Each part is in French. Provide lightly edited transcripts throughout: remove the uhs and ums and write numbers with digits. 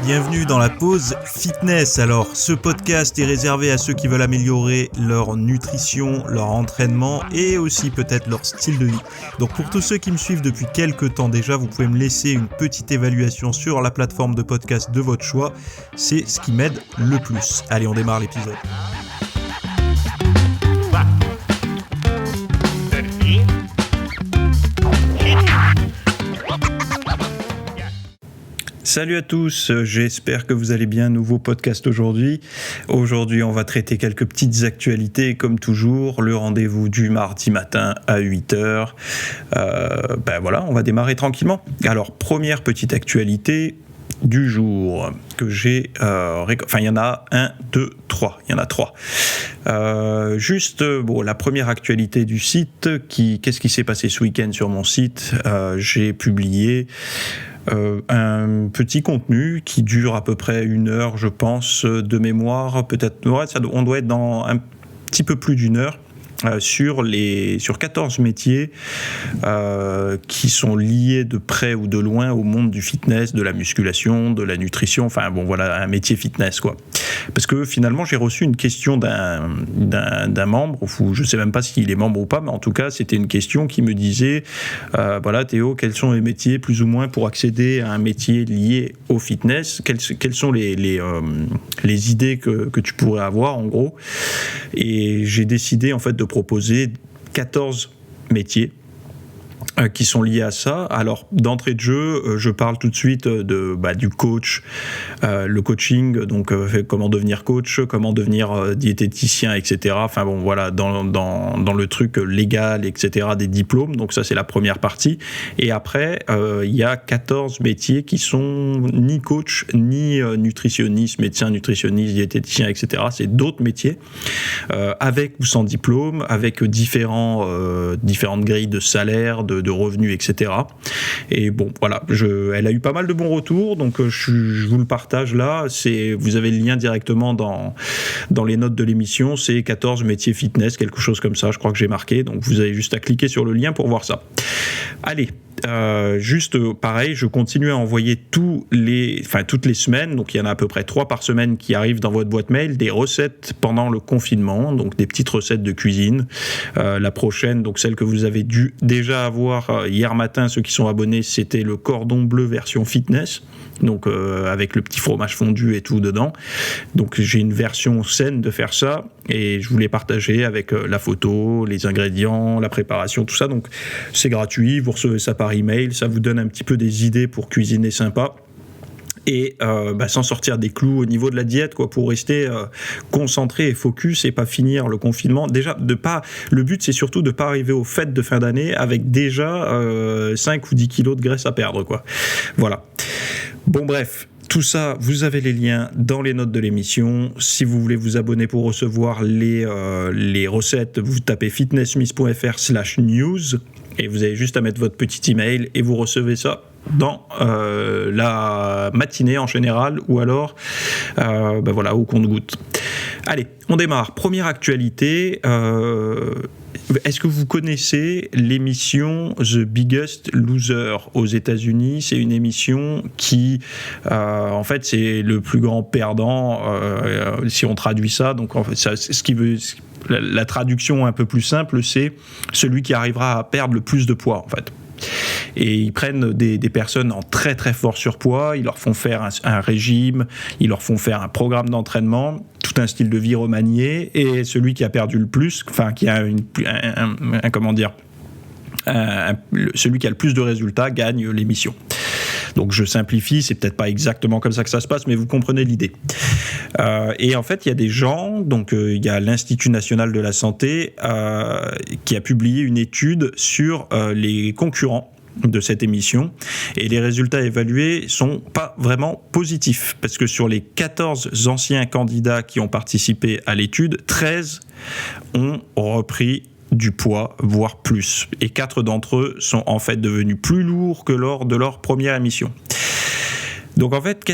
Bienvenue dans la pause fitness. Alors, ce podcast est réservé à ceux qui veulent améliorer leur nutrition, leur entraînement et aussi peut-être leur style de vie. Donc, pour tous ceux qui me suivent depuis quelques temps déjà, vous pouvez me laisser une petite évaluation sur la plateforme de podcast de votre choix. C'est ce qui m'aide le plus. Allez, on démarre l'épisode. Salut à tous, j'espère que vous allez bien. Nouveau podcast aujourd'hui. Aujourd'hui, on va traiter quelques petites actualités, comme toujours. Le rendez-vous du mardi matin à 8h. Voilà, on va démarrer tranquillement. Alors, première petite actualité du jour que j'ai... il y en a 1, 2, 3. Il y en a 3. La première actualité du site. Qu'est-ce qui s'est passé ce week-end sur mon site ? J'ai publié... un petit contenu qui dure à peu près 1 heure, je pense, de mémoire. Peut-être, on doit être dans un petit peu plus d'1 heure. Sur 14 métiers qui sont liés de près ou de loin au monde du fitness, de la musculation, de la nutrition, un métier fitness, quoi. Parce que finalement, j'ai reçu une question d'un membre, ou je ne sais même pas s'il est membre ou pas, mais en tout cas, c'était une question qui me disait Théo, quels sont les métiers plus ou moins pour accéder à un métier lié au fitness ? Quelles sont les idées que tu pourrais avoir, en gros ? Et j'ai décidé, en fait, de proposer 14 métiers qui sont liés à ça. Alors, d'entrée de jeu, je parle tout de suite du coach, le coaching, donc comment devenir coach, comment devenir diététicien, etc. Dans le truc légal, etc., des diplômes. Donc ça, c'est la première partie. Et après, il y a 14 métiers qui sont ni coach, ni nutritionniste, médecin, nutritionniste, diététicien, etc. C'est d'autres métiers, avec ou sans diplôme, avec différentes grilles de salaire, de revenus, etc. Et bon, voilà, elle a eu pas mal de bons retours, donc je vous le partage là. Vous avez le lien directement dans les notes de l'émission. C'est 14 métiers fitness, quelque chose comme ça, je crois que j'ai marqué. Donc vous avez juste à cliquer sur le lien pour voir ça. Allez. Pareil, je continue à envoyer toutes les semaines, donc il y en a à peu près 3 par semaine qui arrivent dans votre boîte mail, des recettes pendant le confinement, donc des petites recettes de cuisine. La prochaine, donc celle que vous avez dû déjà avoir hier matin, ceux qui sont abonnés, c'était le cordon bleu version fitness, donc avec le petit fromage fondu et tout dedans. Donc j'ai une version saine de faire ça et je voulais partager avec la photo, les ingrédients, la préparation, tout ça. Donc c'est gratuit, vous recevez ça par email, ça vous donne un petit peu des idées pour cuisiner sympa. Et sans sortir des clous au niveau de la diète, quoi, pour rester concentré et focus et pas finir le confinement. Déjà, le but, c'est surtout de pas arriver aux fêtes de fin d'année avec déjà 5 ou 10 kilos de graisse à perdre, quoi. Voilà. Bon, bref. Tout ça, vous avez les liens dans les notes de l'émission. Si vous voulez vous abonner pour recevoir les recettes, vous tapez fitnessmiss.fr/news et vous avez juste à mettre votre petit email et vous recevez ça dans la matinée en général ou alors au compte-gouttes. Allez, on démarre. Première actualité. Est-ce que vous connaissez l'émission The Biggest Loser aux États-Unis ? C'est une émission qui, en fait, c'est le plus grand perdant, si on traduit ça. Donc, en fait, la traduction un peu plus simple, c'est celui qui arrivera à perdre le plus de poids, en fait. Et ils prennent des personnes en très très fort surpoids, ils leur font faire un régime, ils leur font faire un programme d'entraînement, tout un style de vie remanié, et celui qui a perdu le plus, qui a celui qui a le plus de résultats gagne l'émission. Donc je simplifie, c'est peut-être pas exactement comme ça que ça se passe, mais vous comprenez l'idée. Et en fait, il y a des gens, donc il y a l'Institut National de la Santé qui a publié une étude sur les concurrents de cette émission, et les résultats évalués sont pas vraiment positifs, parce que sur les 14 anciens candidats qui ont participé à l'étude, 13 ont repris du poids, voire plus. Et 4 d'entre eux sont en fait devenus plus lourds que lors de leur première émission. Donc en fait,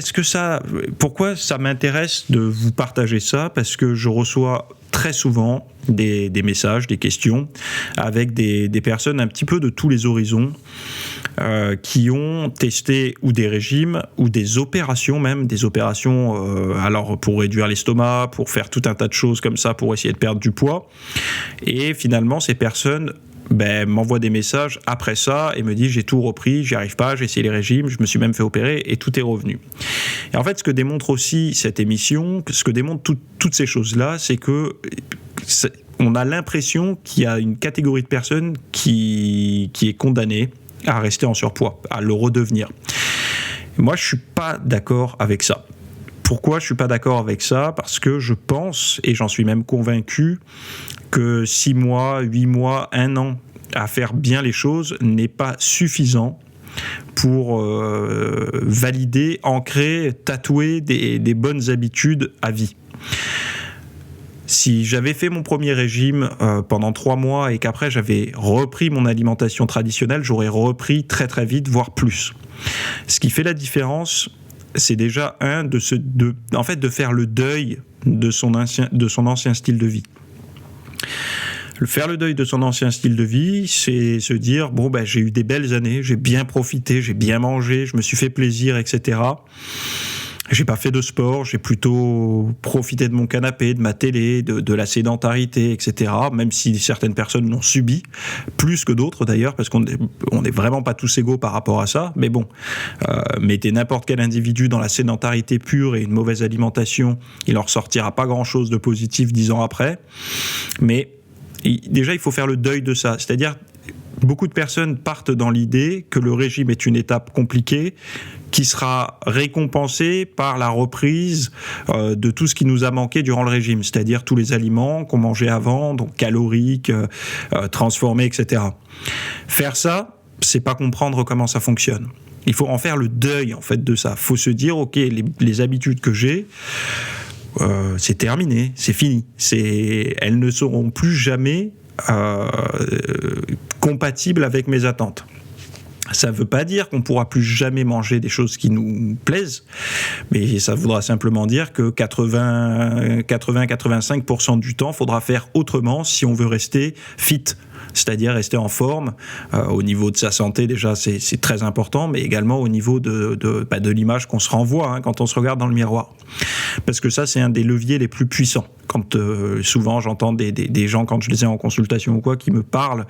pourquoi ça m'intéresse de vous partager ça ? Parce que je reçois très souvent des messages, des questions, avec des personnes un petit peu de tous les horizons, qui ont testé ou des régimes ou des opérations alors pour réduire l'estomac, pour faire tout un tas de choses comme ça pour essayer de perdre du poids. Et finalement, ces personnes m'envoient des messages après ça et me disent j'ai tout repris, j'y arrive pas, j'ai essayé les régimes, je me suis même fait opérer et tout est revenu. Et en fait, ce que démontre aussi cette émission, ce que démontrent toutes ces choses-là, c'est que on a l'impression qu'il y a une catégorie de personnes qui est condamnée à rester en surpoids, à le redevenir. Moi, je suis pas d'accord avec ça. Pourquoi je suis pas d'accord avec ça ? Parce que je pense, et j'en suis même convaincu, que 6 mois, 8 mois, 1 an à faire bien les choses n'est pas suffisant pour valider, ancrer, tatouer des bonnes habitudes à vie. Si j'avais fait mon premier régime pendant 3 mois et qu'après j'avais repris mon alimentation traditionnelle, j'aurais repris très très vite, voire plus. Ce qui fait la différence, c'est déjà de faire le deuil de son ancien style de vie. Faire le deuil de son ancien style de vie, c'est se dire j'ai eu des belles années, j'ai bien profité, j'ai bien mangé, je me suis fait plaisir, etc. J'ai pas fait de sport, j'ai plutôt profité de mon canapé, de ma télé, de la sédentarité, etc. Même si certaines personnes l'ont subi, plus que d'autres d'ailleurs, parce qu'on n'est vraiment pas tous égaux par rapport à ça. Mais bon, mettez n'importe quel individu dans la sédentarité pure et une mauvaise alimentation, il en ressortira pas grand-chose de positif 10 ans après. Mais déjà, il faut faire le deuil de ça. C'est-à-dire, beaucoup de personnes partent dans l'idée que le régime est une étape compliquée, qui sera récompensé par la reprise de tout ce qui nous a manqué durant le régime, c'est-à-dire tous les aliments qu'on mangeait avant, donc caloriques, transformés, etc. Faire ça, c'est pas comprendre comment ça fonctionne. Il faut en faire le deuil en fait de ça. Il faut se dire, ok, les habitudes que j'ai, c'est terminé, c'est fini. Elles ne seront plus jamais compatibles avec mes attentes. Ça ne veut pas dire qu'on ne pourra plus jamais manger des choses qui nous plaisent, mais ça voudra simplement dire que 80-85% du temps, il faudra faire autrement si on veut rester fit, c'est-à-dire rester en forme. Au niveau de sa santé, déjà, c'est très important, mais également au niveau de l'image qu'on se renvoie quand on se regarde dans le miroir. Parce que ça, c'est un des leviers les plus puissants. Quand souvent j'entends des gens, quand je les ai en consultation ou quoi, qui me parlent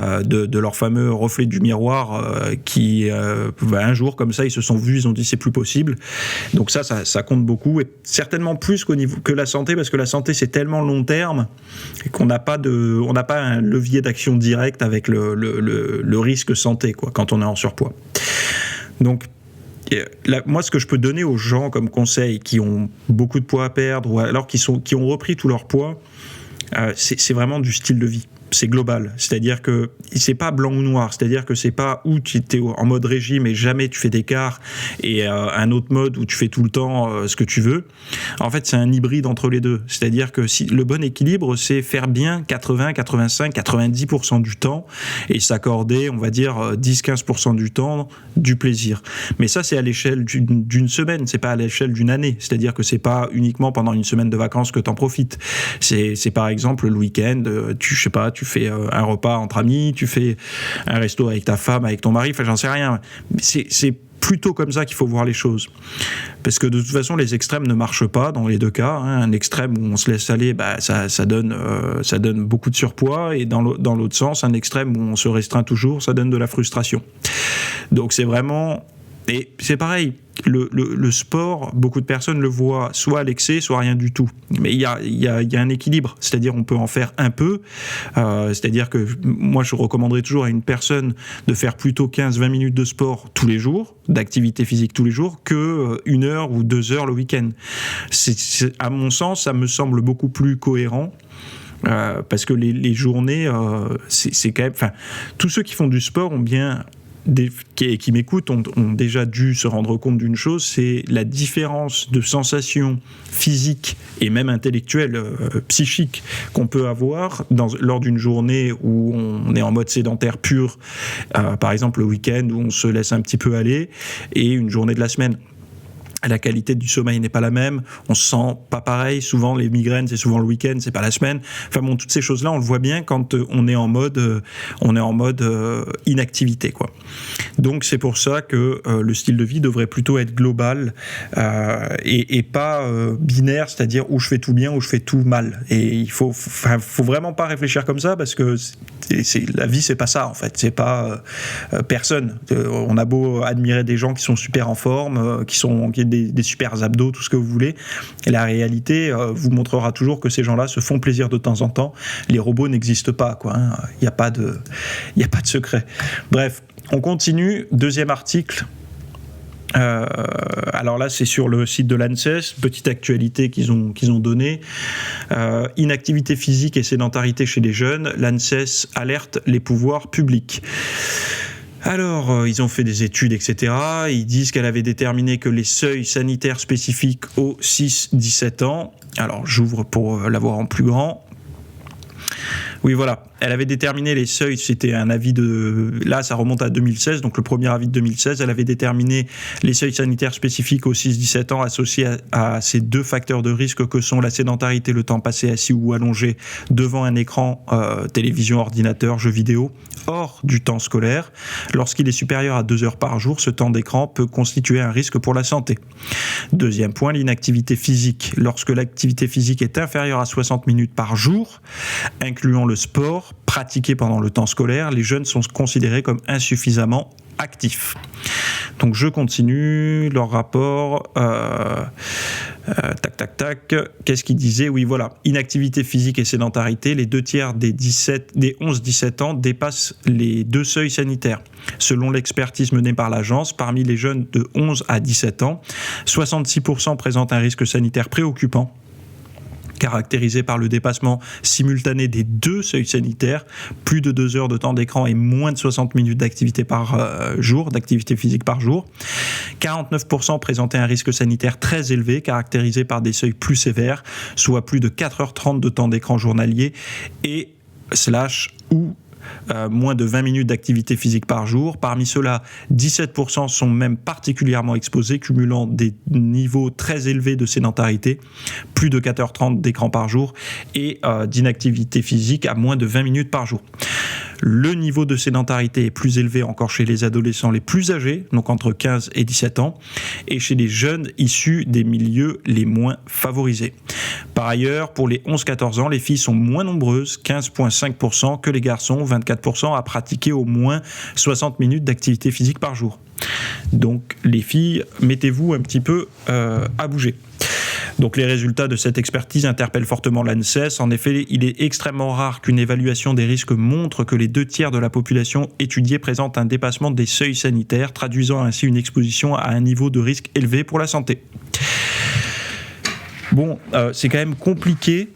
de leur fameux reflet du miroir qui un jour comme ça ils se sont vus, ils ont dit c'est plus possible. Donc ça compte beaucoup, et certainement plus que la santé, parce que la santé c'est tellement long terme qu'on n'a pas un levier d'action direct avec le risque santé quand on est en surpoids. Donc moi, ce que je peux donner aux gens comme conseil qui ont beaucoup de poids à perdre ou alors qui ont repris tout leur poids, c'est vraiment du style de vie. C'est global, c'est-à-dire que c'est pas blanc ou noir, c'est-à-dire que c'est pas où tu es en mode régime et jamais tu fais d'écart et un autre mode où tu fais tout le temps ce que tu veux. En fait, c'est un hybride entre les deux, c'est-à-dire que le bon équilibre, c'est faire bien 80, 85, 90% du temps et s'accorder, on va dire 10-15% du temps du plaisir. Mais ça, c'est à l'échelle d'une semaine, c'est pas à l'échelle d'une année, c'est-à-dire que c'est pas uniquement pendant une semaine de vacances que t'en profites. C'est par exemple le week-end, tu fais un repas entre amis, tu fais un resto avec ta femme, avec ton mari, enfin j'en sais rien. C'est plutôt comme ça qu'il faut voir les choses. Parce que de toute façon, les extrêmes ne marchent pas dans les deux cas. Un extrême où on se laisse aller, ça donne beaucoup de surpoids, et dans l'autre sens, un extrême où on se restreint toujours, ça donne de la frustration. Donc c'est vraiment... Et c'est pareil, le sport, beaucoup de personnes le voient soit à l'excès, soit rien du tout. Mais il y a un équilibre, c'est-à-dire on peut en faire un peu, c'est-à-dire que moi je recommanderais toujours à une personne de faire plutôt 15-20 minutes de sport tous les jours, d'activité physique tous les jours, que 1 heure ou 2 heures le week-end. À mon sens, ça me semble beaucoup plus cohérent. Parce que les journées, c'est quand même... Enfin, tous ceux qui font du sport ont bien... qui m'écoutent ont déjà dû se rendre compte d'une chose, c'est la différence de sensations physiques et même intellectuelles, psychiques qu'on peut avoir lors d'une journée où on est en mode sédentaire pur, par exemple le week-end où on se laisse un petit peu aller, et une journée de la semaine. La qualité du sommeil n'est pas la même, on se sent pas pareil, souvent les migraines c'est souvent le week-end, c'est pas la semaine. Enfin bon, toutes ces choses-là on le voit bien quand on est en mode inactivité, quoi. Donc c'est pour ça que le style de vie devrait plutôt être global et pas binaire, c'est-à-dire où je fais tout bien, où je fais tout mal. Et il faut vraiment pas réfléchir comme ça, parce que la vie c'est pas ça en fait, c'est pas personne. On a beau admirer des gens qui sont super en forme, qui ont des super abdos, tout ce que vous voulez, et la réalité vous montrera toujours que ces gens-là se font plaisir de temps en temps. Les robots n'existent pas, quoi, hein. Il n'y a pas de secret. Bref, on continue. Deuxième article. Alors là, c'est sur le site de l'ANSES, petite actualité qu'ils ont donnée. Inactivité physique et sédentarité chez les jeunes, l'ANSES alerte les pouvoirs publics. Alors, ils ont fait des études, etc. Ils disent qu'elle avait déterminé que les seuils sanitaires spécifiques aux 6-17 ans, alors j'ouvre pour l'avoir en plus grand. Oui, voilà. Elle avait déterminé les seuils, c'était un avis là ça remonte à 2016, donc le premier avis de 2016, elle avait déterminé les seuils sanitaires spécifiques aux 6-17 ans associés à ces deux facteurs de risque que sont la sédentarité, le temps passé assis ou allongé devant un écran, télévision, ordinateur, jeux vidéo, hors du temps scolaire. Lorsqu'il est supérieur à 2 heures par jour, ce temps d'écran peut constituer un risque pour la santé. Deuxième point, l'inactivité physique. Lorsque l'activité physique est inférieure à 60 minutes par jour, incluant le sport, pratiqués pendant le temps scolaire, les jeunes sont considérés comme insuffisamment actifs. Donc je continue leur rapport. Qu'est-ce qu'il disait ? Oui, voilà. Inactivité physique et sédentarité, les 2/3 des 11-17 ans dépassent les 2 seuils sanitaires. Selon l'expertise menée par l'agence, parmi les jeunes de 11 à 17 ans, 66% présentent un risque sanitaire préoccupant, caractérisé par le dépassement simultané des 2 seuils sanitaires, plus de 2 heures de temps d'écran et moins de 60 minutes d'activité d'activité physique par jour. 49% présentaient un risque sanitaire très élevé, caractérisé par des seuils plus sévères, soit plus de 4h30 de temps d'écran journalier et ou moins de 20 minutes d'activité physique par jour. Parmi ceux-là, 17% sont même particulièrement exposés, cumulant des niveaux très élevés de sédentarité, plus de 4h30 d'écran par jour, et d'inactivité physique à moins de 20 minutes par jour. Le niveau de sédentarité est plus élevé encore chez les adolescents les plus âgés, donc entre 15 et 17 ans, et chez les jeunes issus des milieux les moins favorisés. Par ailleurs, pour les 11-14 ans, les filles sont moins nombreuses, 15,5%, que les garçons, 24%, à pratiquer au moins 60 minutes d'activité physique par jour. Donc les filles, mettez-vous un petit peu à bouger. Donc les résultats de cette expertise interpellent fortement l'ANSES. En effet, il est extrêmement rare qu'une évaluation des risques montre que les 2/3 de la population étudiée présente un dépassement des seuils sanitaires, traduisant ainsi une exposition à un niveau de risque élevé pour la santé. Bon, c'est quand même compliqué.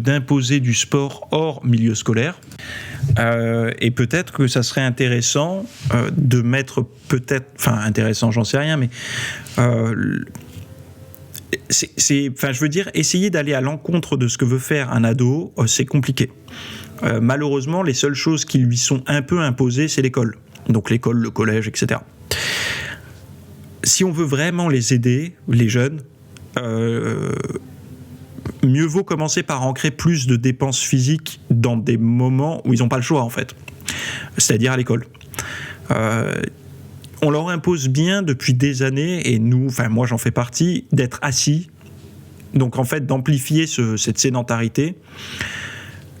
D'imposer du sport hors milieu scolaire. Et peut-être que ça serait intéressant de mettre intéressant, j'en sais rien, mais je veux dire, essayer d'aller à l'encontre de ce que veut faire un ado, c'est compliqué. Malheureusement, les seules choses qui lui sont un peu imposées, c'est l'école. Donc l'école, le collège, etc. Si on veut vraiment les aider, les jeunes, mieux vaut commencer par ancrer plus de dépenses physiques dans des moments où ils n'ont pas le choix, en fait. C'est-à-dire à l'école. On leur impose bien depuis des années, et moi j'en fais partie, d'être assis. Donc en fait, d'amplifier cette sédentarité.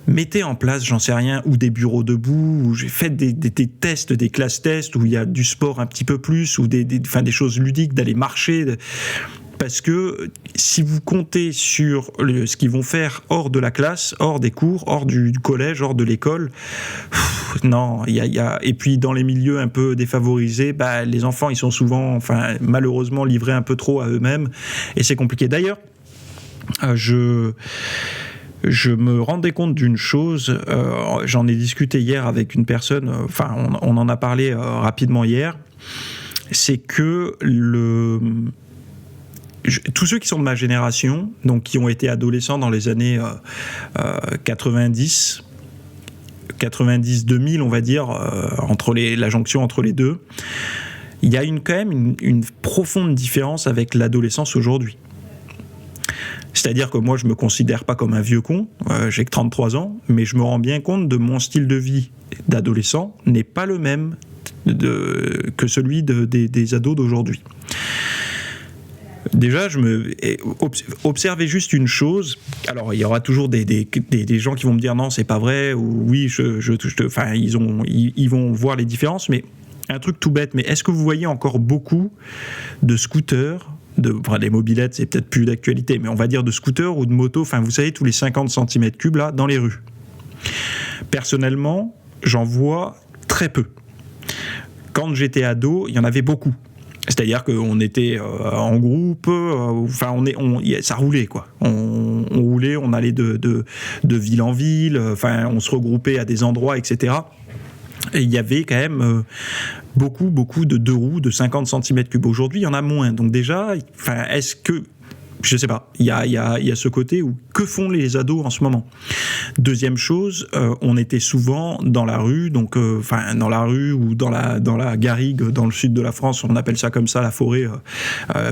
Mettez en place, j'en sais rien, ou des bureaux debout, ou faites des tests, des classes tests, où il y a du sport un petit peu plus, ou des choses ludiques, d'aller marcher. Parce que si vous comptez sur ce qu'ils vont faire hors de la classe, hors des cours, hors du collège, hors de l'école, non, et puis dans les milieux un peu défavorisés, les enfants ils sont souvent, malheureusement livrés un peu trop à eux-mêmes, et c'est compliqué. D'ailleurs, je me rendais compte d'une chose, j'en ai discuté hier avec une personne, on en a parlé rapidement hier, c'est que tous ceux qui sont de ma génération, donc qui ont été adolescents dans les années 90-2000, on va dire, la jonction entre les deux, il y a quand même une profonde différence avec l'adolescence aujourd'hui. C'est-à-dire que moi, je ne me considère pas comme un vieux con, j'ai que 33 ans, mais je me rends bien compte de mon style de vie d'adolescent n'est pas le même que celui des ados d'aujourd'hui. Déjà, observez juste une chose. Alors, il y aura toujours des gens qui vont me dire non, c'est pas vrai, ou oui, enfin, ils vont voir les différences, mais un truc tout bête, mais est-ce que vous voyez encore beaucoup de scooters, des mobylettes, c'est peut-être plus d'actualité, mais on va dire de scooters ou de motos, enfin, vous savez, tous les 50 cm3 là, dans les rues? Personnellement, j'en vois très peu. Quand j'étais ado, il y en avait beaucoup. C'est-à-dire qu'on était en groupe, enfin ça roulait quoi. On roulait, on allait de ville en ville, enfin on se regroupait à des endroits, etc. Et il y avait quand même beaucoup de deux roues de 50 cm3. Aujourd'hui, il y en a moins. Donc déjà, enfin, est-ce que... Je sais pas, il y a ce côté où que font les ados en ce moment. Deuxième chose, on était souvent dans la rue, donc dans la rue ou dans la garrigue dans le sud de la France, on appelle ça comme ça la forêt,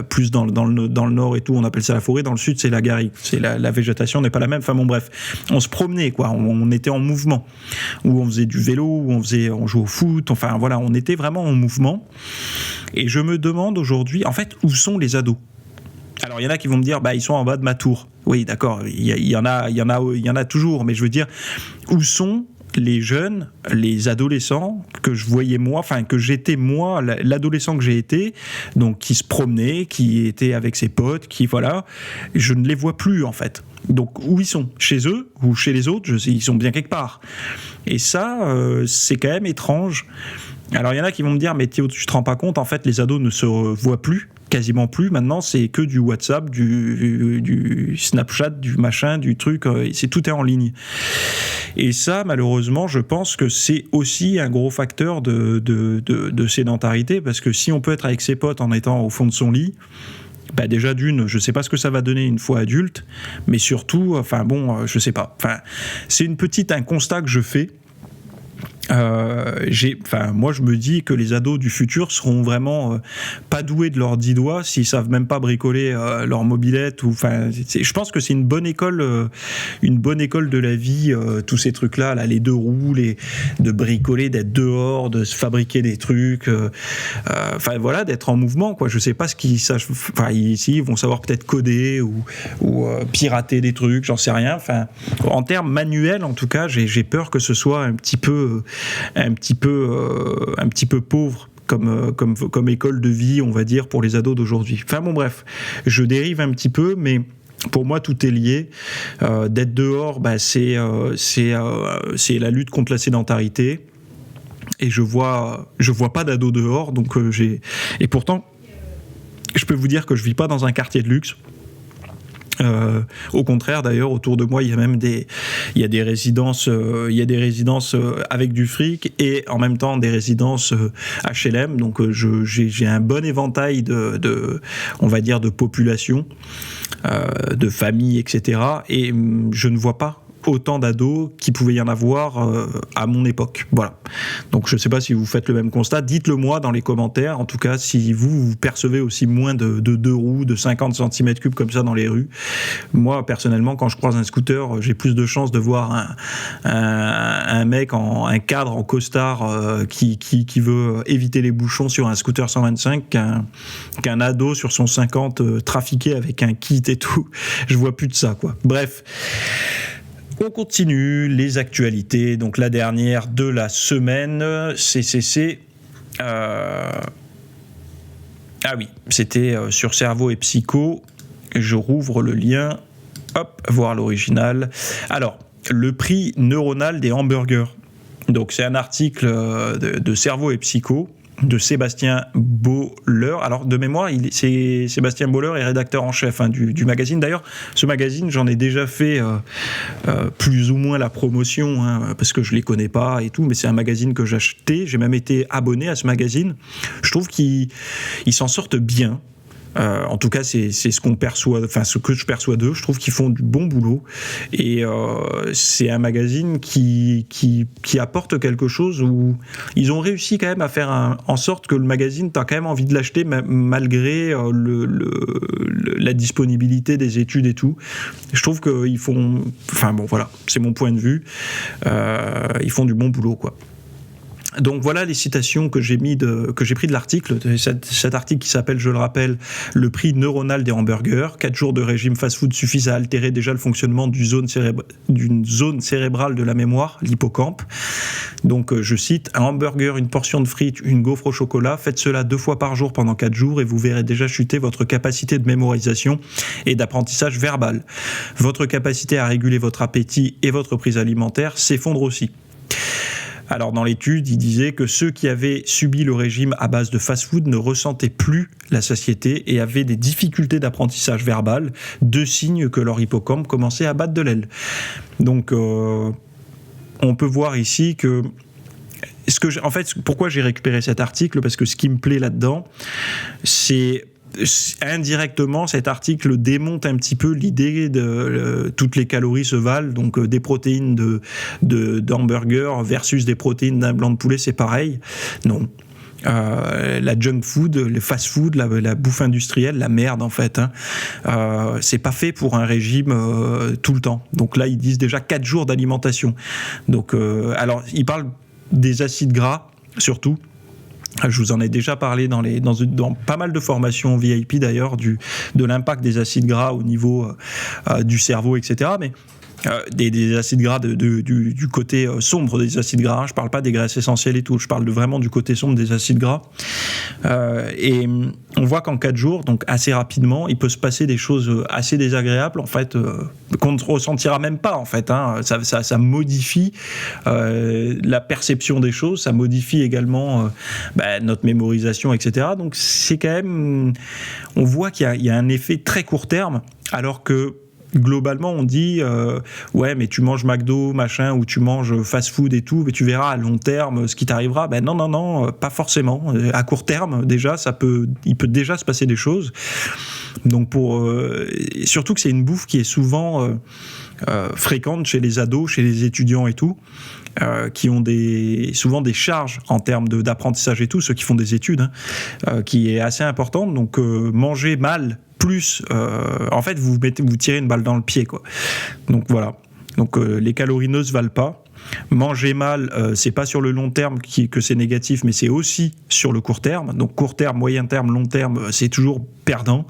plus dans le nord et tout, on appelle ça la forêt, dans le sud c'est la garrigue, c'est la végétation n'est pas la même, enfin bon bref, on se promenait quoi, on était en mouvement, où on faisait du vélo, où on jouait au foot, enfin voilà, on était vraiment en mouvement. Et je me demande aujourd'hui, en fait, où sont les ados? Alors il y en a qui vont me dire ils sont en bas de ma tour. Oui, d'accord, il y en a toujours, mais je veux dire, où sont les jeunes, les adolescents que je voyais moi, enfin que j'étais moi, l'adolescent que j'ai été, donc qui se promenait, qui était avec ses potes, qui voilà, je ne les vois plus en fait. Donc où ils sont? Chez eux ou chez les autres? Ils sont bien quelque part. Et ça, c'est quand même étrange. Alors il y en a qui vont me dire mais Théo, tu te rends pas compte, en fait les ados ne se voient plus, quasiment plus, maintenant c'est que du WhatsApp, du Snapchat, du machin, du truc, tout est en ligne. Et ça malheureusement je pense que c'est aussi un gros facteur de sédentarité, parce que si on peut être avec ses potes en étant au fond de son lit, déjà d'une, je sais pas ce que ça va donner une fois adulte, mais surtout, je sais pas. Enfin, c'est un constat que je fais. Moi je me dis que les ados du futur seront vraiment pas doués de leurs 10 doigts s'ils savent même pas bricoler leur mobilette, ou je pense que c'est une bonne école de la vie, tous ces trucs là, les deux roues, de bricoler, d'être dehors, de se fabriquer des trucs, d'être en mouvement quoi. Je sais pas ce qu'ils savent, ici ils vont savoir peut-être coder ou pirater des trucs, j'en sais rien. En termes manuels en tout cas, j'ai peur que ce soit un petit peu pauvre comme école de vie, on va dire, pour les ados d'aujourd'hui. Enfin bon bref, je dérive un petit peu, mais pour moi tout est lié. D'être dehors, c'est la lutte contre la sédentarité, et je vois pas d'ados dehors, donc et pourtant je peux vous dire que je vis pas dans un quartier de luxe. Au contraire, d'ailleurs, autour de moi, il y a même des résidences, avec du fric, et en même temps des résidences HLM. Donc, j'ai un bon éventail on va dire, de population, de familles, etc. Et je ne vois pas autant d'ados qu'il pouvait y en avoir à mon époque. Voilà. Donc je ne sais pas si vous faites le même constat, dites-le moi dans les commentaires, en tout cas si vous percevez aussi moins de deux roues, de 50 cm3 comme ça dans les rues. Moi personnellement, quand je croise un scooter, j'ai plus de chances de voir un mec un cadre en costard qui veut éviter les bouchons sur un scooter 125 qu'un ado sur son 50 trafiqué avec un kit et tout. Je vois plus de ça quoi. Bref. On continue les actualités. Donc la dernière de la semaine, CCC. Ah oui, c'était sur Cerveau et Psycho. Je rouvre le lien. Hop, voir l'original. Alors, le prix neuronal des hamburgers. Donc c'est un article de Cerveau et Psycho, de Sébastien Boller. Alors de mémoire, Sébastien Boller est rédacteur en chef du magazine. D'ailleurs, ce magazine, j'en ai déjà fait plus ou moins la promotion, parce que je les connais pas et tout, mais c'est un magazine que j'ai acheté. J'ai même été abonné à ce magazine. Je trouve qu'ils s'en sortent bien. En tout cas, c'est ce qu'on perçoit, enfin ce que je perçois d'eux. Je trouve qu'ils font du bon boulot et c'est un magazine qui apporte quelque chose où ils ont réussi quand même à faire en sorte que le magazine, t'as quand même envie de l'acheter malgré la disponibilité des études et tout. Je trouve qu'ils font, enfin bon voilà, c'est mon point de vue. Ils font du bon boulot quoi. Donc voilà les citations que j'ai pris de l'article, cet article qui s'appelle, je le rappelle, le prix neuronal des hamburgers. 4 jours de régime fast-food suffisent à altérer déjà le fonctionnement d'une zone cérébrale de la mémoire, l'hippocampe. Donc je cite, un hamburger, une portion de frites, une gaufre au chocolat, faites cela 2 fois par jour pendant 4 jours et vous verrez déjà chuter votre capacité de mémorisation et d'apprentissage verbal. Votre capacité à réguler votre appétit et votre prise alimentaire s'effondre aussi. Alors dans l'étude, il disait que ceux qui avaient subi le régime à base de fast-food ne ressentaient plus la satiété et avaient des difficultés d'apprentissage verbal, 2 signes que leur hippocampe commençait à battre de l'aile. Donc on peut voir ici que en fait, pourquoi j'ai récupéré cet article, parce que ce qui me plaît là-dedans, c'est indirectement, cet article démonte un petit peu l'idée de toutes les calories se valent, donc des protéines d'hamburger versus des protéines d'un blanc de poulet, c'est pareil. Non. La junk food, le fast food, la bouffe industrielle, la merde en fait, c'est pas fait pour un régime tout le temps. Donc là, ils disent déjà 4 jours d'alimentation. Donc, alors, ils parlent des acides gras surtout. Je vous en ai déjà parlé dans pas mal de formations VIP d'ailleurs, de l'impact des acides gras au niveau du cerveau, etc. Mais des acides gras du côté sombre des acides gras, je parle pas des graisses essentielles et tout, je parle vraiment du côté sombre des acides gras. Et on voit qu'en 4 jours, donc assez rapidement, il peut se passer des choses assez désagréables en fait, qu'on ne ressentira même pas en fait. Ça modifie la perception des choses, ça modifie également notre mémorisation, etc. Donc c'est quand même, on voit qu'il y a un effet très court terme, alors que globalement, on dit ouais, mais tu manges McDo, machin, ou tu manges fast-food et tout, mais tu verras à long terme ce qui t'arrivera. Ben non, pas forcément. À court terme, déjà, il peut déjà se passer des choses. Donc surtout que c'est une bouffe qui est souvent fréquente chez les ados, chez les étudiants et tout. Qui ont souvent des charges en termes d'apprentissage et tout, ceux qui font des études, qui est assez importante. Donc manger mal plus, en fait vous tirez une balle dans le pied quoi. Donc voilà. Donc les calories ne se valent pas. Manger mal, c'est pas sur le long terme que c'est négatif, mais c'est aussi sur le court terme. Donc court terme, moyen terme, long terme, c'est toujours perdant.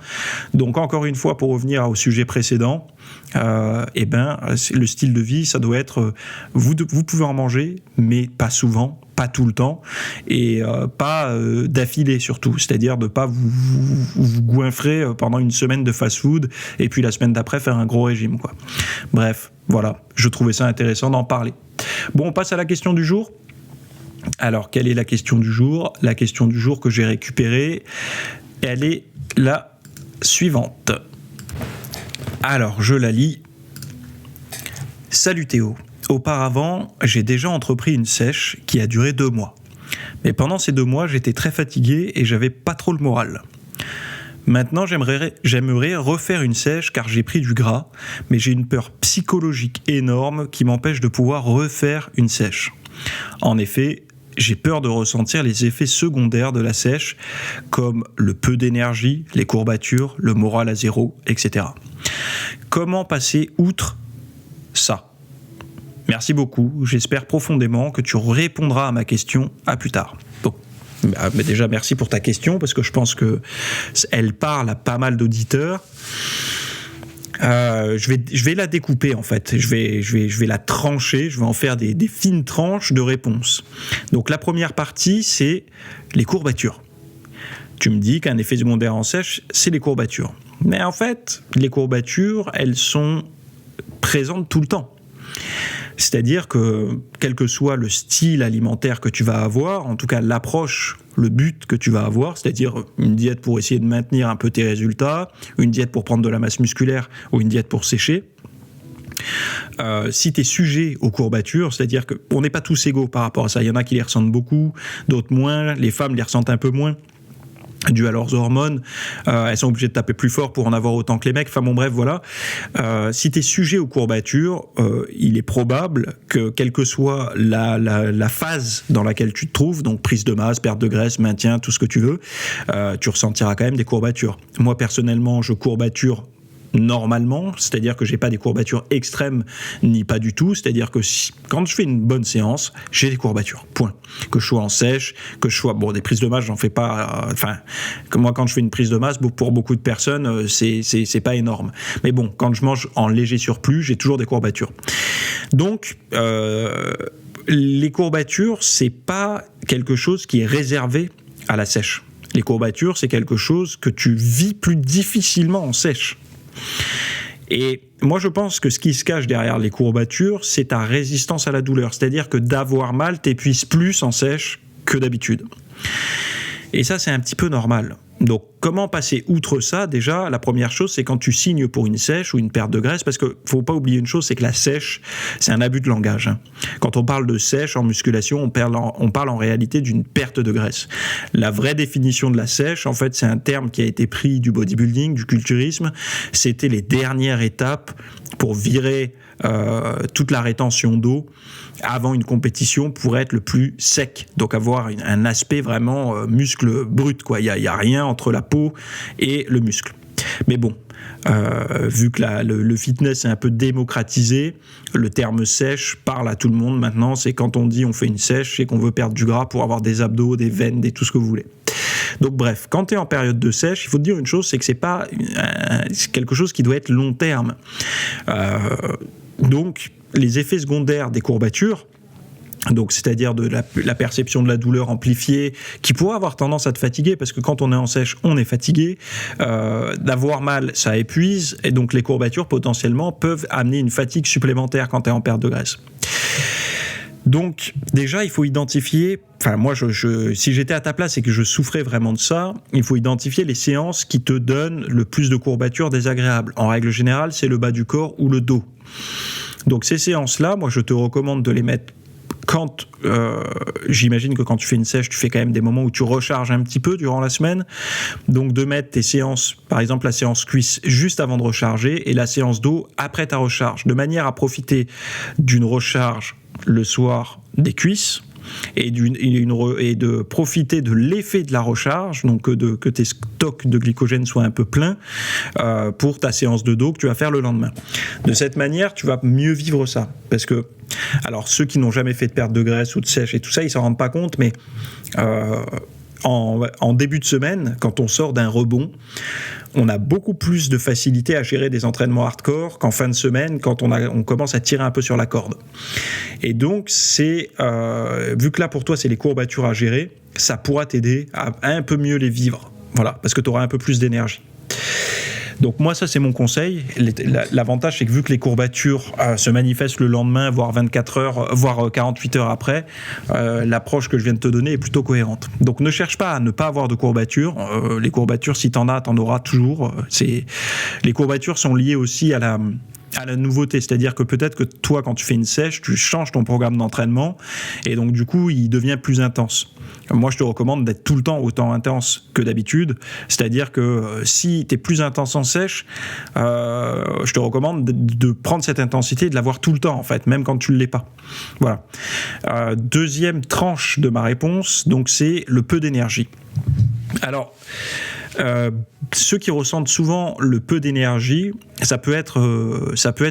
Donc encore une fois, pour revenir au sujet précédent, le style de vie, ça doit être, vous pouvez en manger, mais pas souvent, pas tout le temps, et pas d'affilée surtout, c'est-à-dire de pas vous goinfrer pendant une semaine de fast-food et puis la semaine d'après faire un gros régime quoi. Bref, voilà, je trouvais ça intéressant d'en parler. Bon, on passe à la question du jour. Alors, quelle est la question du jour ? La question du jour que j'ai récupérée, elle est la suivante. Alors, je la lis. Salut Théo. Auparavant, j'ai déjà entrepris une sèche qui a duré 2 mois. Mais pendant ces 2 mois, j'étais très fatigué et j'avais pas trop le moral. Maintenant, j'aimerais refaire une sèche car j'ai pris du gras, mais j'ai une peur psychologique énorme qui m'empêche de pouvoir refaire une sèche. En effet, j'ai peur de ressentir les effets secondaires de la sèche, comme le peu d'énergie, les courbatures, le moral à zéro, etc. Comment passer outre ça ? Merci beaucoup, j'espère profondément que tu répondras à ma question. À plus tard. Donc, mais déjà merci pour ta question parce que je pense que elle parle à pas mal d'auditeurs. Je vais la découper en fait. Je vais la trancher. Je vais en faire des fines tranches de réponses. Donc la première partie c'est les courbatures. Tu me dis qu'un effet secondaire en sèche c'est les courbatures. Mais en fait les courbatures elles sont présentes tout le temps. C'est-à-dire que, quel que soit le style alimentaire que tu vas avoir, en tout cas l'approche, le but que tu vas avoir, c'est-à-dire une diète pour essayer de maintenir un peu tes résultats, une diète pour prendre de la masse musculaire ou une diète pour sécher, si tu es sujet aux courbatures, c'est-à-dire qu'on n'est pas tous égaux par rapport à ça, il y en a qui les ressentent beaucoup, d'autres moins, les femmes les ressentent un peu moins. dû à leurs hormones, elles sont obligées de taper plus fort pour en avoir autant que les mecs. Enfin bon, bref, voilà. Si tu es sujet aux courbatures, il est probable que, quelle que soit la phase dans laquelle tu te trouves, donc prise de masse, perte de graisse, maintien, tout ce que tu veux, tu ressentiras quand même des courbatures. Moi, personnellement, je courbature normalement, c'est-à-dire que j'ai pas des courbatures extrêmes ni pas du tout, c'est-à-dire que quand je fais une bonne séance, j'ai des courbatures, point. Que je sois en sèche, que je sois, bon, des prises de masse, j'en fais pas, que moi quand je fais une prise de masse, pour beaucoup de personnes, c'est pas énorme. Mais bon, quand je mange en léger surplus, j'ai toujours des courbatures. Donc, les courbatures, c'est pas quelque chose qui est réservé à la sèche. Les courbatures, c'est quelque chose que tu vis plus difficilement en sèche. Et moi, je pense que ce qui se cache derrière les courbatures, c'est ta résistance à la douleur. C'est-à-dire que d'avoir mal t'épuise plus en sèche que d'habitude. Et ça, c'est un petit peu normal. Donc, comment passer outre ça ? Déjà, la première chose, c'est quand tu signes pour une sèche ou une perte de graisse, parce qu'il ne faut pas oublier une chose, c'est que la sèche, c'est un abus de langage. Quand on parle de sèche en musculation, on parle en réalité d'une perte de graisse. La vraie définition de la sèche, en fait, c'est un terme qui a été pris du bodybuilding, du culturisme. C'était les dernières étapes pour virer toute la rétention d'eau avant une compétition pour être le plus sec, donc avoir un aspect vraiment muscle brut, quoi. Il y a rien entre la peau et le muscle. Mais bon, vu que le fitness est un peu démocratisé, le terme sèche parle à tout le monde maintenant. C'est quand on dit on fait une sèche, c'est qu'on veut perdre du gras pour avoir des abdos, des veines, tout ce que vous voulez. Donc bref, quand tu es en période de sèche, il faut te dire une chose, c'est que c'est quelque chose qui doit être long terme. Donc, les effets secondaires des courbatures, donc c'est-à-dire de la perception de la douleur amplifiée, qui pourrait avoir tendance à te fatiguer, parce que quand on est en sèche, on est fatigué, d'avoir mal, ça épuise, et donc les courbatures, potentiellement, peuvent amener une fatigue supplémentaire quand tu es en perte de graisse. Donc, déjà, il faut identifier, moi, si j'étais à ta place et que je souffrais vraiment de ça, il faut identifier les séances qui te donnent le plus de courbatures désagréables. En règle générale, c'est le bas du corps ou le dos. Donc, ces séances-là, moi, je te recommande de les mettre quand, j'imagine que quand tu fais une sèche, tu fais quand même des moments où tu recharges un petit peu durant la semaine. Donc, de mettre tes séances, par exemple la séance cuisse juste avant de recharger et la séance dos après ta recharge, de manière à profiter d'une recharge le soir des cuisses et de profiter de l'effet de la recharge, donc que tes stocks de glycogène soient un peu pleins pour ta séance de dos que tu vas faire le lendemain. De cette manière, tu vas mieux vivre ça. Parce que, alors ceux qui n'ont jamais fait de perte de graisse ou de sèche et tout ça, ils s'en rendent pas compte, mais en début de semaine, quand on sort d'un rebond, on a beaucoup plus de facilité à gérer des entraînements hardcore qu'en fin de semaine, quand on commence à tirer un peu sur la corde. Et donc, vu que là, pour toi, c'est les courbatures à gérer, ça pourra t'aider à un peu mieux les vivre. Voilà, parce que tu auras un peu plus d'énergie. Donc moi, ça, c'est mon conseil. L'avantage, c'est que vu que les courbatures se manifestent le lendemain, voire 24 heures, voire 48 heures après, l'approche que je viens de te donner est plutôt cohérente. Donc ne cherche pas à ne pas avoir de courbatures. Les courbatures, si t'en as, t'en auras toujours. Les courbatures sont liées aussi à la nouveauté, c'est-à-dire que peut-être que toi, quand tu fais une sèche, tu changes ton programme d'entraînement et donc du coup, il devient plus intense. Moi, je te recommande d'être tout le temps autant intense que d'habitude, c'est-à-dire que si tu es plus intense en sèche, je te recommande de prendre cette intensité et de l'avoir tout le temps, en fait, même quand tu ne l'es pas. Voilà. Deuxième tranche de ma réponse, donc c'est le peu d'énergie. Alors, ceux qui ressentent souvent le peu d'énergie, ça peut être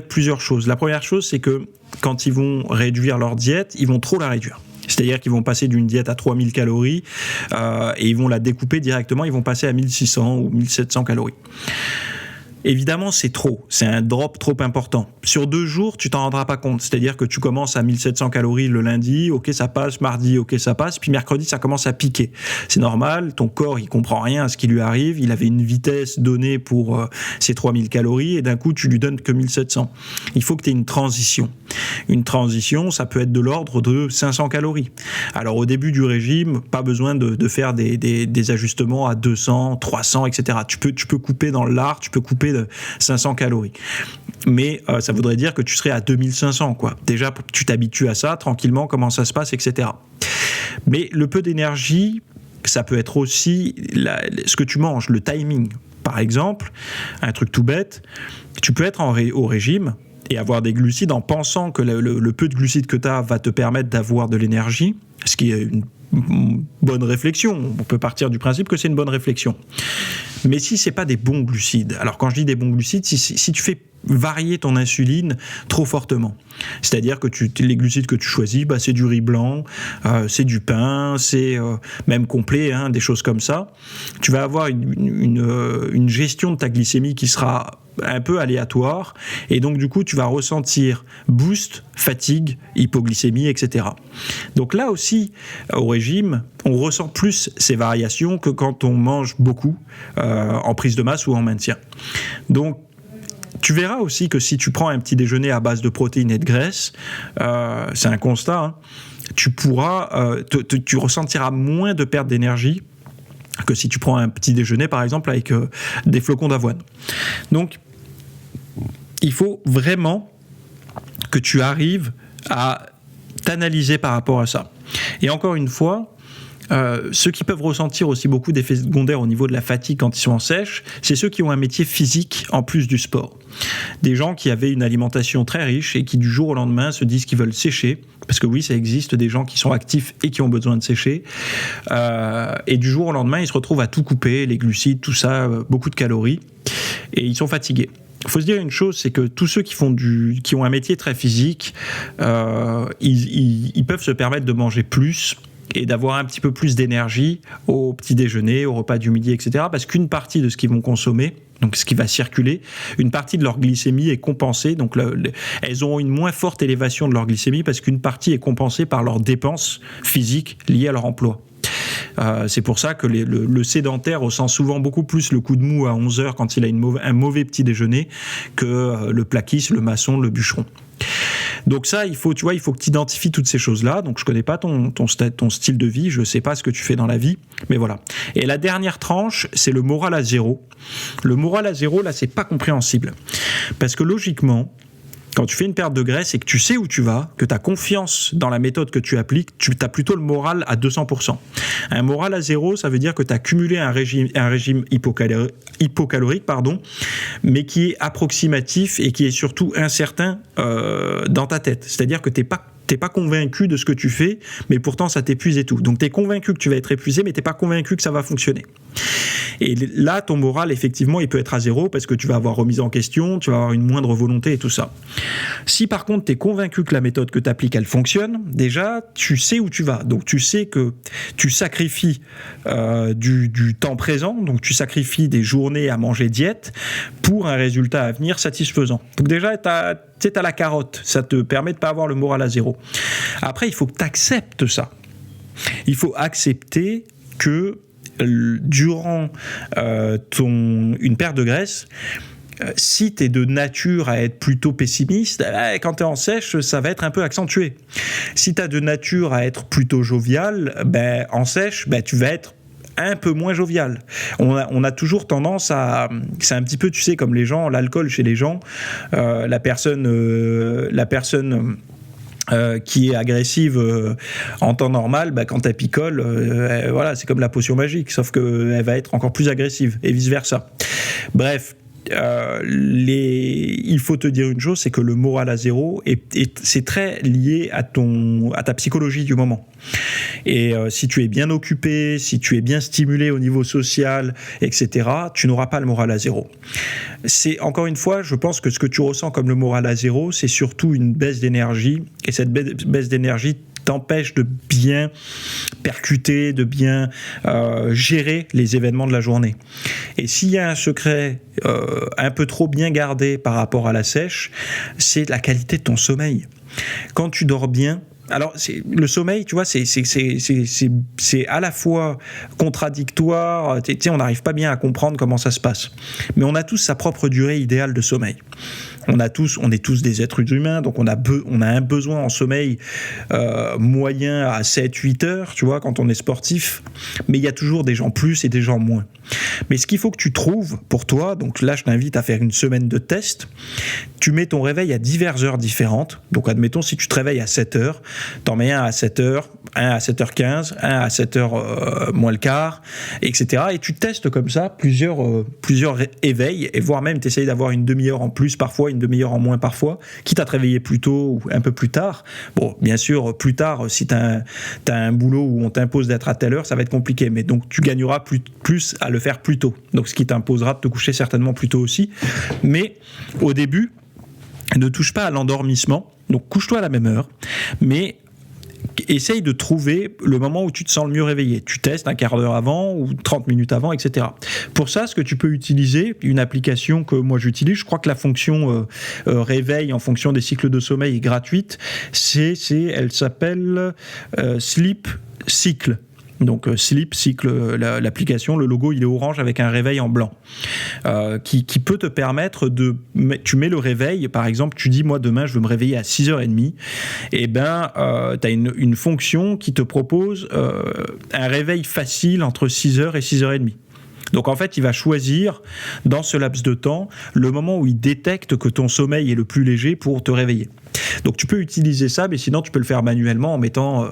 plusieurs choses. La première chose, c'est que quand ils vont réduire leur diète, ils vont trop la réduire. C'est-à-dire qu'ils vont passer d'une diète à 3000 calories et ils vont la découper directement, ils vont passer à 1600 ou 1700 calories. Évidemment, c'est trop. C'est un drop trop important. Sur 2 jours, tu t'en rendras pas compte. C'est-à-dire que tu commences à 1700 calories le lundi, ok, ça passe. Mardi, ok, ça passe. Puis mercredi, ça commence à piquer. C'est normal. Ton corps, il comprend rien à ce qui lui arrive. Il avait une vitesse donnée pour ces 3000 calories et d'un coup, tu lui donnes que 1700. Il faut que tu aies une transition. Une transition, ça peut être de l'ordre de 500 calories. Alors, au début du régime, pas besoin de faire des ajustements à 200, 300, etc. Tu peux couper dans l'art, tu peux couper de 500 calories. Mais ça voudrait dire que tu serais à 2500, quoi. Déjà, tu t'habitues à ça, tranquillement, comment ça se passe, etc. Mais le peu d'énergie, ça peut être aussi ce que tu manges, le timing. Par exemple, un truc tout bête, tu peux être au régime et avoir des glucides en pensant que le peu de glucides que tu as va te permettre d'avoir de l'énergie, ce qui est une bonne réflexion. On peut partir du principe que c'est une bonne réflexion. Mais si c'est pas des bons glucides, alors quand je dis des bons glucides, si tu fais varier ton insuline trop fortement, c'est-à-dire que les glucides que tu choisis, c'est du riz blanc, c'est du pain, c'est même complet, des choses comme ça, tu vas avoir une gestion de ta glycémie qui sera un peu aléatoire, et donc du coup tu vas ressentir boost, fatigue, hypoglycémie, etc. Donc là aussi, au régime, on ressent plus ces variations que quand on mange beaucoup en prise de masse ou en maintien. Donc tu verras aussi que si tu prends un petit déjeuner à base de protéines et de graisses, c'est un constat, tu pourras, tu ressentiras moins de perte d'énergie que si tu prends un petit déjeuner par exemple avec des flocons d'avoine. Donc il faut vraiment que tu arrives à t'analyser par rapport à ça. Et encore une fois, ceux qui peuvent ressentir aussi beaucoup d'effets secondaires au niveau de la fatigue quand ils sont en sèche, c'est ceux qui ont un métier physique en plus du sport. Des gens qui avaient une alimentation très riche et qui du jour au lendemain se disent qu'ils veulent sécher, parce que oui, ça existe des gens qui sont actifs et qui ont besoin de sécher, et du jour au lendemain, ils se retrouvent à tout couper, les glucides, tout ça, beaucoup de calories, et ils sont fatigués. Il faut se dire une chose, c'est que tous ceux qui ont un métier très physique, ils peuvent se permettre de manger plus et d'avoir un petit peu plus d'énergie au petit déjeuner, au repas du midi, etc. Parce qu'une partie de ce qu'ils vont consommer, donc ce qui va circuler, une partie de leur glycémie est compensée. Donc elles auront une moins forte élévation de leur glycémie parce qu'une partie est compensée par leurs dépenses physiques liées à leur emploi. C'est pour ça que le sédentaire ressent souvent beaucoup plus le coup de mou à 11h quand il a un mauvais petit déjeuner que le plaquiste, le maçon, le bûcheron. Donc ça, il faut que tu identifies toutes ces choses-là. Donc je connais pas ton style de vie, je sais pas ce que tu fais dans la vie, mais voilà. Et la dernière tranche, c'est le moral à zéro. Le moral à zéro, là, c'est pas compréhensible. Parce que logiquement, quand tu fais une perte de graisse et que tu sais où tu vas, que tu as confiance dans la méthode que tu appliques, tu as plutôt le moral à 200%. Un moral à zéro, ça veut dire que tu as cumulé un régime hypocalorique, mais qui est approximatif et qui est surtout incertain dans ta tête. C'est-à-dire que t'es pas convaincu de ce que tu fais, mais pourtant ça t'épuise et tout. Donc tu es convaincu que tu vas être épuisé, mais tu n'es pas convaincu que ça va fonctionner. Et là, ton moral, effectivement, il peut être à zéro parce que tu vas avoir remise en question, tu vas avoir une moindre volonté et tout ça. Si par contre, tu es convaincu que la méthode que tu appliques, elle fonctionne, déjà, tu sais où tu vas. Donc tu sais que tu sacrifies du temps présent, donc tu sacrifies des journées à manger diète pour un résultat à venir satisfaisant. Donc déjà, tu as la carotte, ça te permet de ne pas avoir le moral à zéro. Après, il faut que tu acceptes ça. Il faut accepter que durant une perte de graisse, si tu es de nature à être plutôt pessimiste, quand tu es en sèche, ça va être un peu accentué. Si tu as de nature à être plutôt jovial, en sèche, tu vas être un peu moins jovial. On a toujours tendance à... C'est un petit peu, tu sais, comme les gens, l'alcool chez les gens, la personne qui est agressive en temps normal, quand elle picole, voilà, c'est comme la potion magique, sauf qu'elle va être encore plus agressive, et vice-versa. Bref, il faut te dire une chose, c'est que le moral à zéro, c'est très lié à ta psychologie du moment. Et si tu es bien occupé, si tu es bien stimulé au niveau social, etc., tu n'auras pas le moral à zéro. C'est, encore une fois, je pense que ce que tu ressens comme le moral à zéro, c'est surtout une baisse d'énergie, et cette baisse d'énergie t'empêche de bien percuter, de bien gérer les événements de la journée. Et s'il y a un secret un peu trop bien gardé par rapport à la sèche, c'est la qualité de ton sommeil. Quand tu dors bien, alors le sommeil, tu vois, c'est à la fois contradictoire, on n'arrive pas bien à comprendre comment ça se passe. Mais on a tous sa propre durée idéale de sommeil. On est tous des êtres humains, donc on a un besoin en sommeil moyen à 7-8 heures, tu vois, quand on est sportif. Mais il y a toujours des gens plus et des gens moins. Mais ce qu'il faut que tu trouves pour toi, donc là je t'invite à faire une semaine de test, tu mets ton réveil à diverses heures différentes. Donc admettons, si tu te réveilles à 7 heures, t'en mets un à 7h, un à 7h15, un à 7h moins le quart, etc. Et tu testes comme ça plusieurs éveils, et voire même t'essayes d'avoir une demi-heure en plus parfois, une demi-heure en moins parfois, quitte à te réveiller plus tôt ou un peu plus tard. Bon, bien sûr, plus tard, si t'as un boulot où on t'impose d'être à telle heure, ça va être compliqué, mais donc tu gagneras plus à le faire plus tôt. Donc ce qui t'imposera de te coucher certainement plus tôt aussi. Mais au début, ne touche pas à l'endormissement, donc couche-toi à la même heure, mais essaye de trouver le moment où tu te sens le mieux réveillé. Tu testes un quart d'heure avant ou 30 minutes avant, etc. Pour ça, ce que tu peux utiliser, une application que moi j'utilise, je crois que la fonction réveil en fonction des cycles de sommeil est gratuite, elle s'appelle Sleep Cycle. Donc Sleep Cycle, l'application, le logo il est orange avec un réveil en blanc, qui peut te permettre tu mets le réveil, par exemple tu dis moi demain je veux me réveiller à 6h30, et ben tu as une fonction qui te propose un réveil facile entre 6h et 6h30. Donc en fait, il va choisir dans ce laps de temps le moment où il détecte que ton sommeil est le plus léger pour te réveiller. Donc tu peux utiliser ça, mais sinon tu peux le faire manuellement en mettant,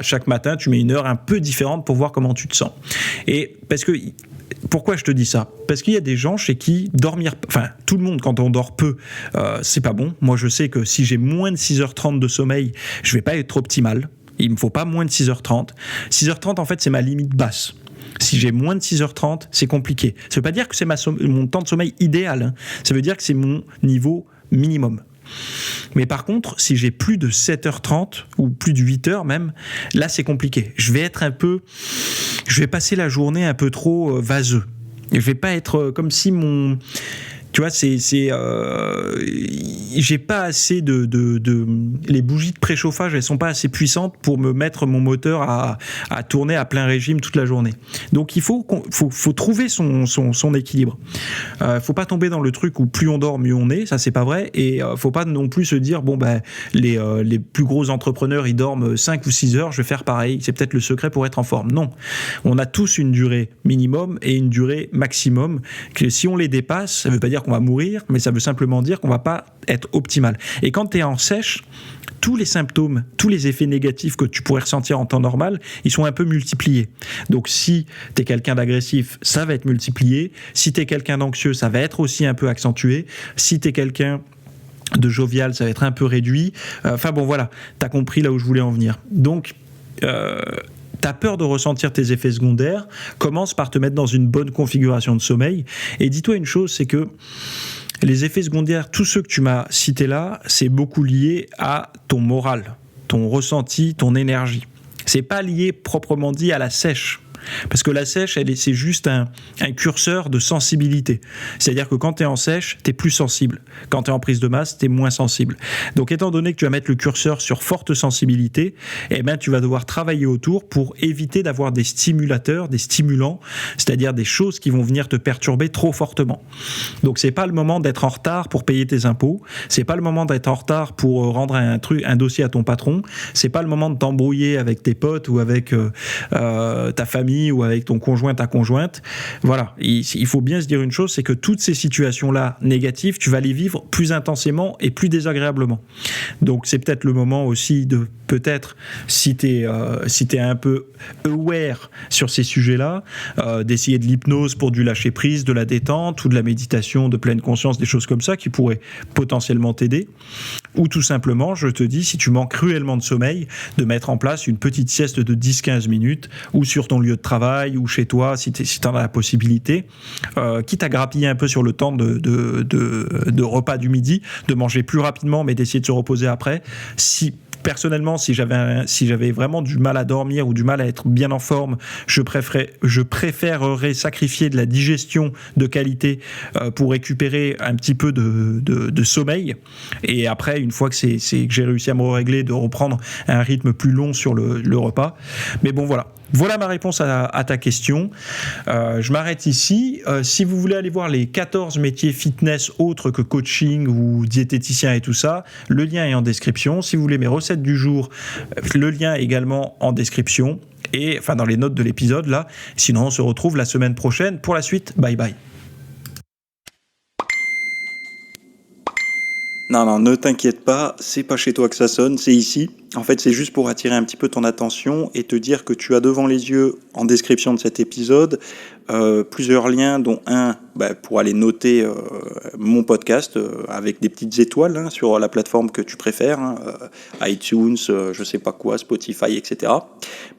chaque matin tu mets une heure un peu différente pour voir comment tu te sens. Et parce que pourquoi je te dis ça ? Parce qu'il y a des gens chez qui tout le monde quand on dort peu, c'est pas bon. Moi je sais que si j'ai moins de 6h30 de sommeil, je vais pas être optimal. Il me faut pas moins de 6h30. 6h30 en fait c'est ma limite basse. Si j'ai moins de 6h30, c'est compliqué. Ça ne veut pas dire que c'est mon temps de sommeil idéal, hein. Ça veut dire que c'est mon niveau minimum. Mais par contre, si j'ai plus de 7h30 ou plus de 8h même, là c'est compliqué. Je vais passer la journée un peu trop vaseux. Je vais pas être comme si tu vois, j'ai pas assez les bougies de préchauffage, elles sont pas assez puissantes pour me mettre mon moteur à tourner à plein régime toute la journée. Donc il faut trouver son équilibre. Faut pas tomber dans le truc où plus on dort mieux on est, ça c'est pas vrai, et faut pas non plus se dire les plus gros entrepreneurs ils dorment 5 ou 6 heures, je vais faire pareil, c'est peut-être le secret pour être en forme. Non, on a tous une durée minimum et une durée maximum, que si on les dépasse, ça veut pas dire qu'on va mourir, mais ça veut simplement dire qu'on va pas être optimal. Et quand tu es en sèche, tous les symptômes, tous les effets négatifs que tu pourrais ressentir en temps normal, ils sont un peu multipliés. Donc si tu es quelqu'un d'agressif, ça va être multiplié. Si tu es quelqu'un d'anxieux, ça va être aussi un peu accentué. Si tu es quelqu'un de jovial, ça va être un peu réduit. T'as compris là où je voulais en venir. Donc t'as peur de ressentir tes effets secondaires, commence par te mettre dans une bonne configuration de sommeil. Et dis-toi une chose, c'est que les effets secondaires, tous ceux que tu m'as cités là, c'est beaucoup lié à ton moral, ton ressenti, ton énergie. C'est pas lié proprement dit à la sèche. Parce que la sèche, c'est juste un curseur de sensibilité. C'est-à-dire que quand tu es en sèche, tu es plus sensible. Quand tu es en prise de masse, tu es moins sensible. Donc étant donné que tu vas mettre le curseur sur forte sensibilité, tu vas devoir travailler autour pour éviter d'avoir des stimulateurs, des stimulants, c'est-à-dire des choses qui vont venir te perturber trop fortement. Donc c'est pas le moment d'être en retard pour payer tes impôts, c'est pas le moment d'être en retard pour rendre un dossier à ton patron, c'est pas le moment de t'embrouiller avec tes potes ou avec ta famille ou avec ton conjoint, ta conjointe. Voilà, il faut bien se dire une chose, c'est que toutes ces situations-là négatives, tu vas les vivre plus intensément et plus désagréablement. Donc c'est peut-être le moment aussi de, si t'es un peu aware sur ces sujets-là, d'essayer de l'hypnose pour du lâcher-prise, de la détente ou de la méditation de pleine conscience, des choses comme ça qui pourraient potentiellement t'aider. Ou tout simplement, je te dis, si tu manques cruellement de sommeil, de mettre en place une petite sieste de 10-15 minutes ou sur ton lieu de travail ou chez toi si tu en as la possibilité, quitte à grappiller un peu sur le temps de repas du midi, de manger plus rapidement mais d'essayer de se reposer après. Personnellement, si j'avais vraiment du mal à dormir ou du mal à être bien en forme, je préférerais sacrifier de la digestion de qualité pour récupérer un petit peu de sommeil. Et après, une fois que j'ai réussi à me régler, de reprendre un rythme plus long sur le repas. Mais bon, voilà. Voilà ma réponse à ta question. Je m'arrête ici. Si vous voulez aller voir les 14 métiers fitness autres que coaching ou diététicien et tout ça, le lien est en description. Si vous voulez mes recettes du jour, le lien est également en description. Et enfin dans les notes de l'épisode là. Sinon, on se retrouve la semaine prochaine pour la suite. Bye bye. Non, non, ne t'inquiète pas, c'est pas chez toi que ça sonne, c'est ici. En fait, c'est juste pour attirer un petit peu ton attention et te dire que tu as devant les yeux, en description de cet épisode, plusieurs liens, dont un pour aller noter mon podcast avec des petites étoiles hein, sur la plateforme que tu préfères, hein, iTunes, je sais pas quoi, Spotify, etc.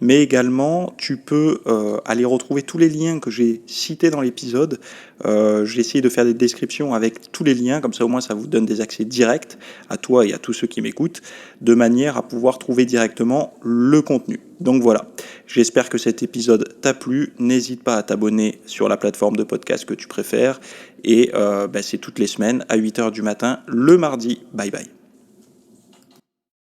Mais également, tu peux aller retrouver tous les liens que j'ai cités dans l'épisode. J'ai essayé de faire des descriptions avec tous les liens, comme ça au moins ça vous donne des accès directs à toi et à tous ceux qui m'écoutent, de manière à pouvoir trouver directement le contenu. Donc voilà, j'espère que cet épisode t'a plu. N'hésite pas à t'abonner sur la plateforme de podcast que tu préfères. Et c'est toutes les semaines à 8h du matin, le mardi. Bye bye.